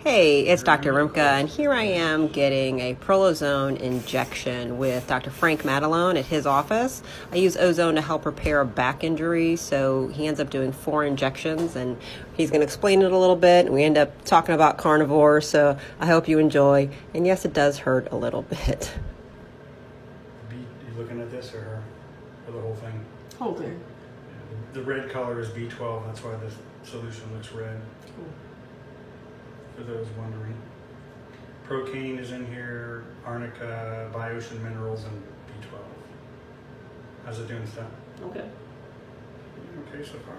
Hey, it's Dr. Rimka, and here I am getting a Prolozone injection with Dr. Frank Matalone at his office. I use ozone to help repair a back injury, so he ends up doing 4 injections, and he's going to explain it a little bit, and we end up talking about carnivore, so I hope you enjoy. And yes, it does hurt a little bit. You looking at this or the whole thing? Whole thing. Yeah, the red color is B12, that's why the solution looks red. Cool. For those wondering. Procaine is in here, arnica, biocen minerals, and B12. How's it doing stuff? Okay. Okay so far.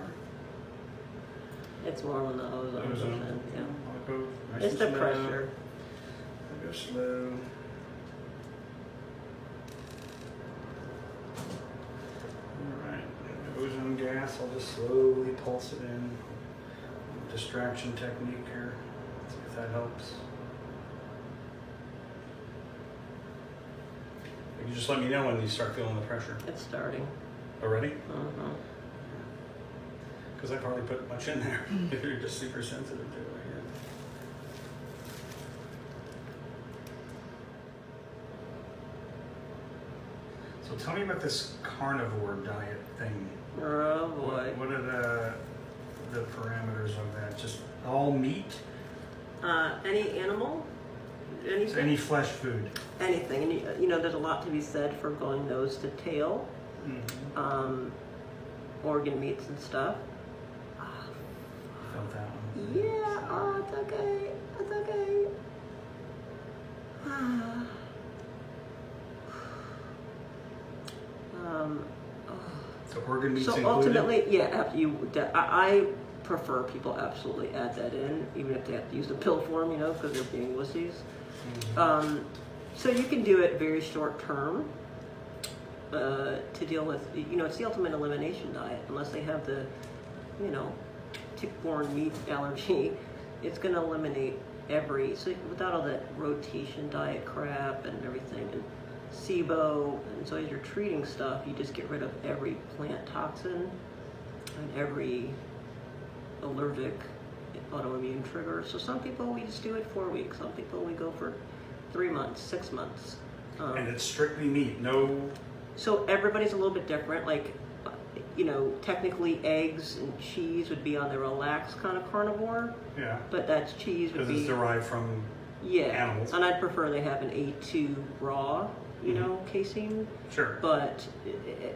It's more on the ozone. Yeah. I'll go nice It's and the slow. pressure. I'll go slow. Alright, ozone gas, I'll just slowly pulse it in. Distraction technique here. See if that helps. You just let me know when you start feeling the pressure. It's starting. Already? Uh-huh. Because I've hardly put much in there. If you're just super sensitive to it. So tell me about this carnivore diet thing. Oh boy. What are the parameters of that? Just all meat? Any animal? Anything? So any flesh food? Anything. And you know, there's a lot to be said for going nose to tail. Mm-hmm. Organ meats and stuff. Felt that one. Yeah, oh, it's okay. It's okay. So organ meats So included? ultimately, yeah, I prefer people absolutely add that in, even if they have to use the pill form, you know, because they're being wussies. Mm-hmm. So you can do it very short term to deal with, you know, it's the ultimate elimination diet. Unless they have the, you know, tick-borne meat allergy, it's going to eliminate so without all that rotation diet crap and everything, and SIBO, and so as you're treating stuff, you just get rid of every plant toxin and every allergic autoimmune trigger. So some people, we just do it 4 weeks. Some people, we go for 3 months, 6 months. And it's strictly meat, no... So everybody's a little bit different. Like, you know, technically eggs and cheese would be on the relaxed kind of carnivore. Yeah. But that's cheese would Because be... it's derived from animals. And I'd prefer they have an A2 raw, you know, casein. Sure. But,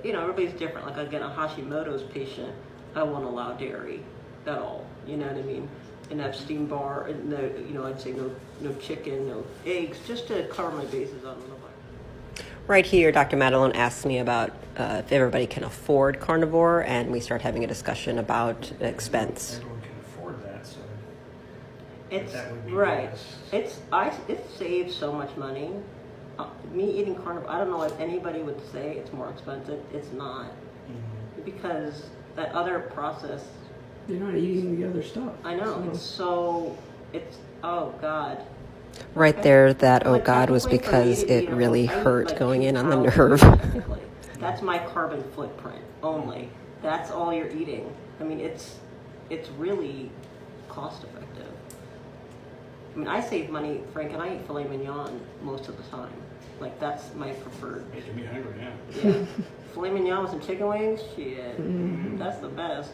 you know, everybody's different. Like, again, a Hashimoto's patient, I won't allow dairy at all. You know what I mean? And Epstein bar, and no, you know, I'd say no chicken, no eggs, just to cover my bases on the virus. Right here, Dr. Matalone asks me about if everybody can afford carnivore, and we start having a discussion about expense. Everyone can afford that, so... It's that would be right. nice. It saves so much money. Me eating carnivore, I don't know if anybody would say it's more expensive. It's not, because that other process. You're not eating the other stuff. I know. It's oh God. Right there, that oh Like, God was technically for because me to it eat a really I eat hurt like going 2 in on the pounds nerve. technically. That's my carbon footprint only. That's all you're eating. I mean, it's really cost effective. I mean, I save money, Frank, and I eat filet mignon most of the time. Like, that's my preferred. Making me hungry, yeah. Yeah. Filet mignon with some chicken wings, shit. That's the best.